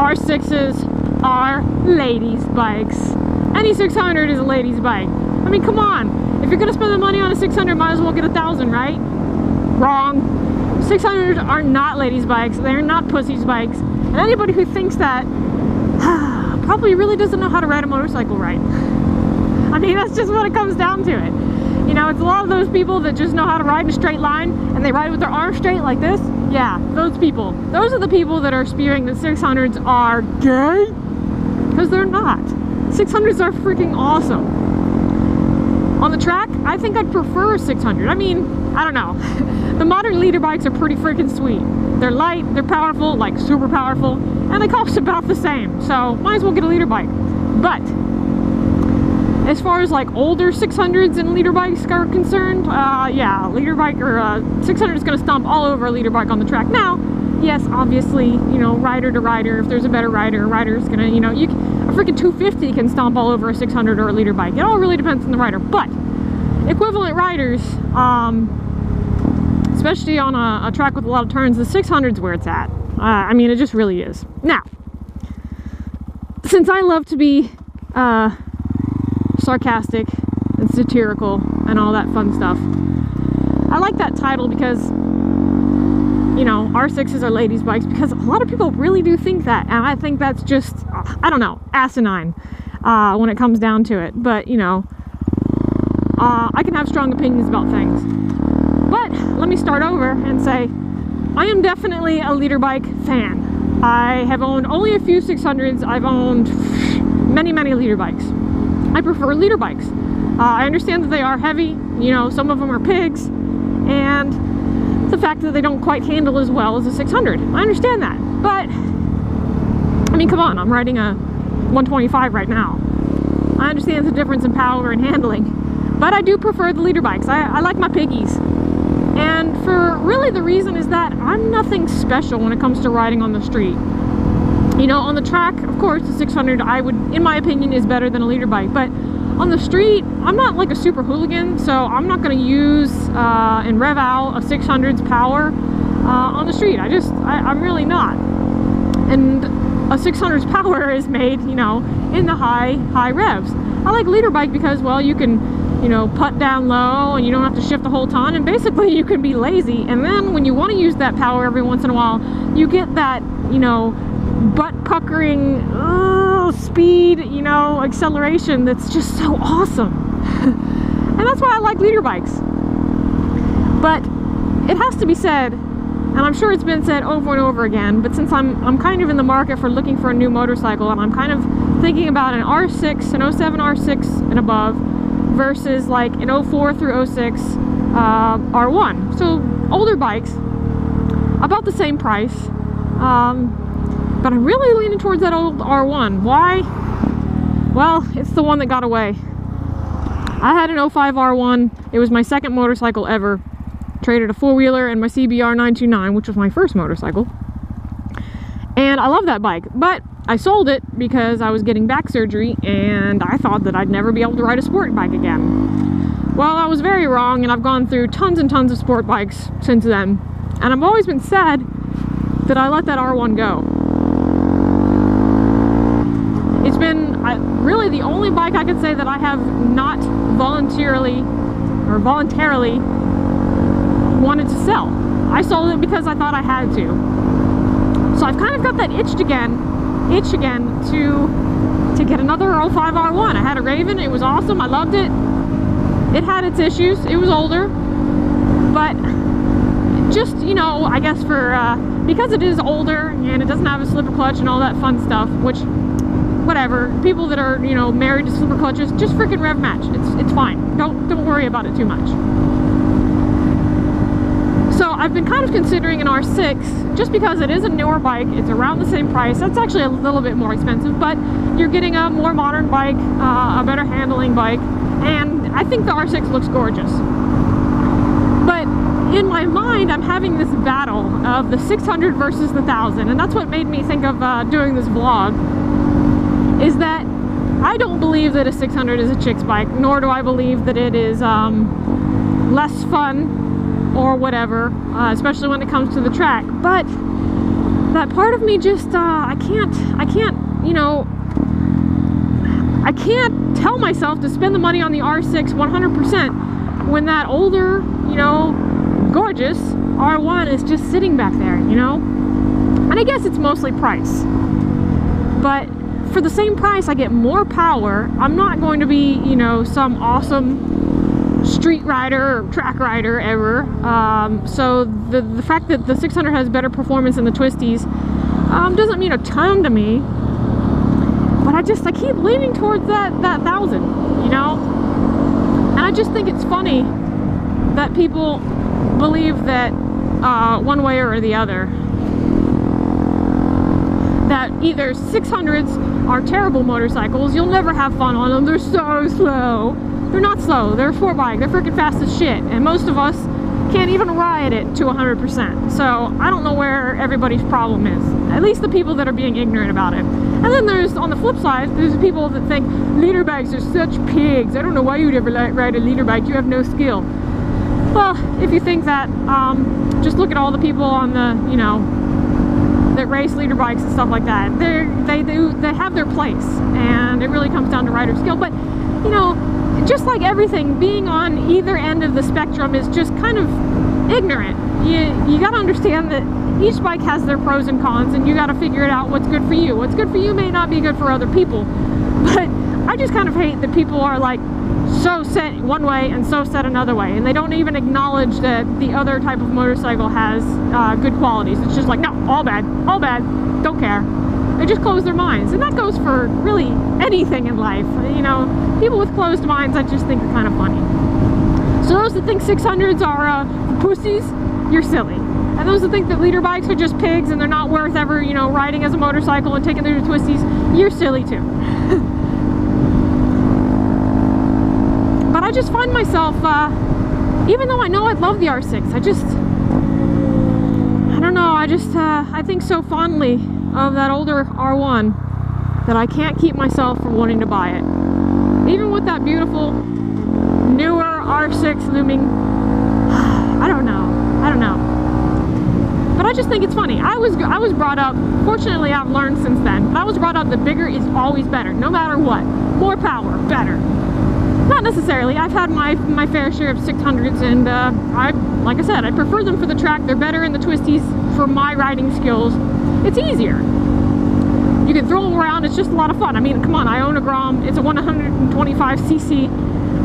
R6s are ladies' bikes. Any 600 is a lady's bike. I mean, come on. If you're gonna spend the money on a 600, might as well get 1,000, right? Wrong. 600s are not ladies' bikes. They're not pussies' bikes. And anybody who thinks that probably really doesn't know how to ride a motorcycle right. I mean, that's just what it comes down to it. You know, it's a lot of those people that just know how to ride in a straight line and they ride with their arms straight like this. Yeah, those people. Those are the people that are spewing that 600s are gay. Because they're not. 600s are freaking awesome. On the track, I think I'd prefer a 600. I mean, I don't know. The modern leader bikes are pretty freaking sweet. They're light, they're powerful, like super powerful, and they cost about the same. So might as well get a leader bike. But as far as like older 600s and leader bikes are concerned, yeah, leader bike or 600 is going to stomp all over a leader bike on the track. Now, yes, obviously, you know, rider to rider, if there's a better rider, a rider's going to, you know, a freaking 250 can stomp all over a 600 or a leader bike. It all really depends on the rider. But equivalent riders, especially on a track with a lot of turns, the 600's where it's at. I mean, it just really is. Now, since I love to be sarcastic and satirical and all that fun stuff, I like that title because, you know, R6s are ladies' bikes, because a lot of people really do think that, and I think that's just, I don't know, asinine when it comes down to it. But, you know, I can have strong opinions about things. But let me start over and say, I am definitely a leader bike fan. I have owned only a few 600s. I've owned many, many leader bikes. I prefer leader bikes. I understand that they are heavy, you know, some of them are pigs, and the fact that they don't quite handle as well as a 600. I understand that, but I mean, come on, I'm riding a 125 right now. I understand the difference in power and handling, but I do prefer the leader bikes. I like my piggies. And for really the reason is that I'm nothing special when it comes to riding on the street. You know, on the track, of course, the 600, I would, in my opinion, is better than a leader bike. But on the street, I'm not like a super hooligan, so I'm not going to use and rev out a 600's power on the street. I'm really not. And a 600's power is made, you know, in the high revs. I like leader bike because, well, you can, you know, putt down low and you don't have to shift a whole ton, and basically you can be lazy. And then when you want to use that power every once in a while, you get that, you know, butt puckering speed, you know, acceleration that's just so awesome. And that's why I like leader bikes. But it has to be said, and I'm sure it's been said over and over again, but since I'm kind of in the market for looking for a new motorcycle, and I'm kind of thinking about an R6, an 07 R6 and above versus like an 04 through 06 R1. So older bikes, about the same price. But I'm really leaning towards that old R1. Why? Well, it's the one that got away. I had an 05 R1. It was my second motorcycle ever. Traded a four-wheeler and my CBR 929, which was my first motorcycle. And I love that bike. But I sold it because I was getting back surgery and I thought that I'd never be able to ride a sport bike again. Well, I was very wrong, and I've gone through tons and tons of sport bikes since then. And I've always been sad that I let that R1 go. It's been really the only bike I could say that I have not voluntarily wanted to sell. I sold it because I thought I had to. So I've kind of got that itch again to get another 05 R1. I had a Raven, it was awesome, I loved it. It had its issues, it was older, but just, you know, I guess for because it is older and it doesn't have a slipper clutch and all that fun stuff, which, whatever, people that are, you know, married to slipper clutches, just freaking rev match. It's fine. Don't worry about it too much. So I've been kind of considering an R6 just because it is a newer bike. It's around the same price. That's actually a little bit more expensive, but you're getting a more modern bike, a better handling bike, and I think the R6 looks gorgeous. But in my mind, I'm having this battle of the 600 versus the 1000, and that's what made me think of doing this vlog, is that I don't believe that a 600 is a chick's bike, nor do I believe that it is less fun or whatever, especially when it comes to the track. But that part of me just, I can't, you know, I can't tell myself to spend the money on the R6 100% when that older, you know, gorgeous R1 is just sitting back there, you know? And I guess it's mostly price. But for the same price, I get more power. I'm not going to be, you know, some awesome street rider or track rider ever. So the fact that the 600 has better performance than the twisties doesn't mean a ton to me. But I keep leaning towards that 1000, you know? And I just think it's funny that people believe that one way or the other. That either 600s are terrible motorcycles, you'll never have fun on them, they're so slow. They're not slow, they're a 4-bike, they're freaking fast as shit, and most of us can't even ride it to 100%. So I don't know where everybody's problem is, at least the people that are being ignorant about it. And then there's, on the flip side, there's people that think leader bikes are such pigs, I don't know why you'd ever ride a leader bike, you have no skill. Well, if you think that, just look at all the people on the, you know, that race leader bikes and stuff like that. They have their place, and it really comes down to rider skill. But you know, just like everything, being on either end of the spectrum is just kind of ignorant. You got to understand that each bike has their pros and cons, and you got to figure it out what's good for you. What's good for you may not be good for other people. But I just kind of hate that people are like so set one way and so set another way, and they don't even acknowledge that the other type of motorcycle has good qualities. It's just like, no, all bad, don't care. They just close their minds, and that goes for really anything in life. You know, people with closed minds I just think are kind of funny. So those that think 600s are pussies, you're silly. And those that think that leader bikes are just pigs and they're not worth ever, you know, riding as a motorcycle and taking them to twisties, you're silly too. But I just find myself, even though I know I love the R6, I don't know, I think so fondly of that older R1 that I can't keep myself from wanting to buy it. Even with that beautiful, newer R6 looming, I don't know. But I just think it's funny. I was brought up, fortunately I've learned since then, but I was brought up that bigger is always better, no matter what. More power, better. Not necessarily. I've had my fair share of 600s, and like I said, I prefer them for the track. They're better in the twisties for my riding skills. It's easier. You can throw them around. It's just a lot of fun. I mean, come on, I own a Grom. It's a 125cc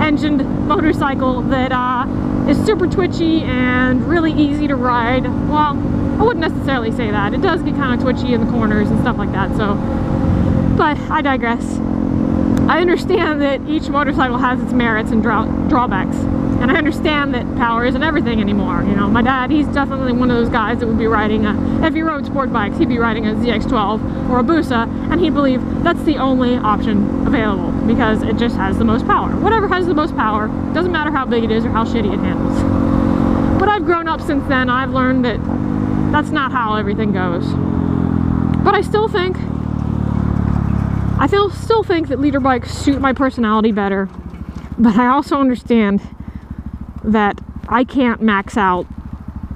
engined motorcycle that is super twitchy and really easy to ride. Well, I wouldn't necessarily say that. It does get kind of twitchy in the corners and stuff like that, so, but I digress. I understand that each motorcycle has its merits and drawbacks, and I understand that power isn't everything anymore. You know, my dad, he's definitely one of those guys that would be riding if he rode sport bikes, he'd be riding a ZX12 or a Busa, and he'd believe that's the only option available because it just has the most power. Whatever has the most power, doesn't matter how big it is or how shitty it handles. But I've grown up since then. I've learned that that's not how everything goes. But I still think that leader bikes suit my personality better, but I also understand that I can't max out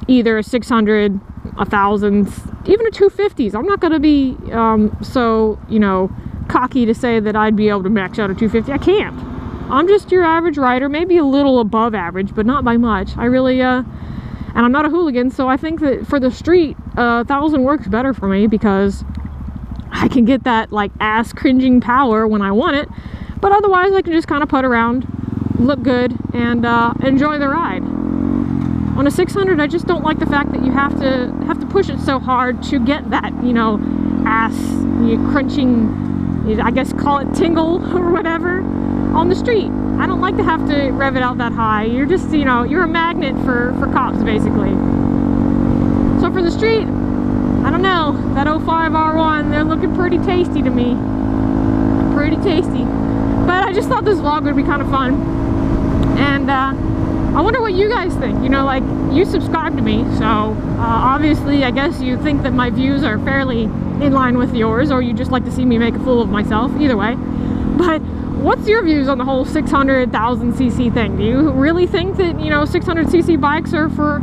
either a 600, a 1000, even a 250s. I'm not going to be so, you know, cocky to say that I'd be able to max out a 250. I can't. I'm just your average rider, maybe a little above average, but not by much. I really, and I'm not a hooligan, so I think that for the street, 1000 works better for me because I can get that like ass cringing power when I want it, but otherwise I can just kind of putt around, look good, and enjoy the ride. On a 600, I just don't like the fact that you have to push it so hard to get that, you know, ass crunching, I guess call it tingle or whatever, on the street. I don't like to have to rev it out that high. You're just, you know, you're a magnet for cops basically. So for the street, I don't know, that 05 R1, they're looking pretty tasty to me. Pretty tasty. But I just thought this vlog would be kind of fun. And I wonder what you guys think. You know, like, you subscribe to me, so obviously I guess you think that my views are fairly in line with yours, or you just like to see me make a fool of myself, either way. But what's your views on the whole 600,000cc thing? Do you really think that, you know, 600cc bikes are for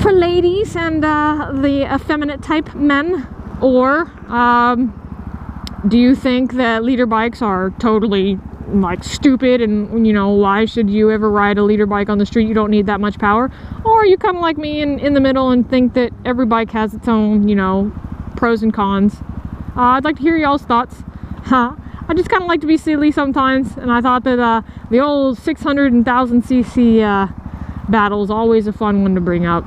for ladies and the effeminate type men? Or do you think that leader bikes are totally like stupid, and you know, why should you ever ride a leader bike on the street? You don't need that much power. Or are you kind of like me in the middle and think that every bike has its own, you know, pros and cons? I'd like to hear y'all's thoughts. I just kind of like to be silly sometimes, and I thought that the old 600 and 1000cc battle is always a fun one to bring up.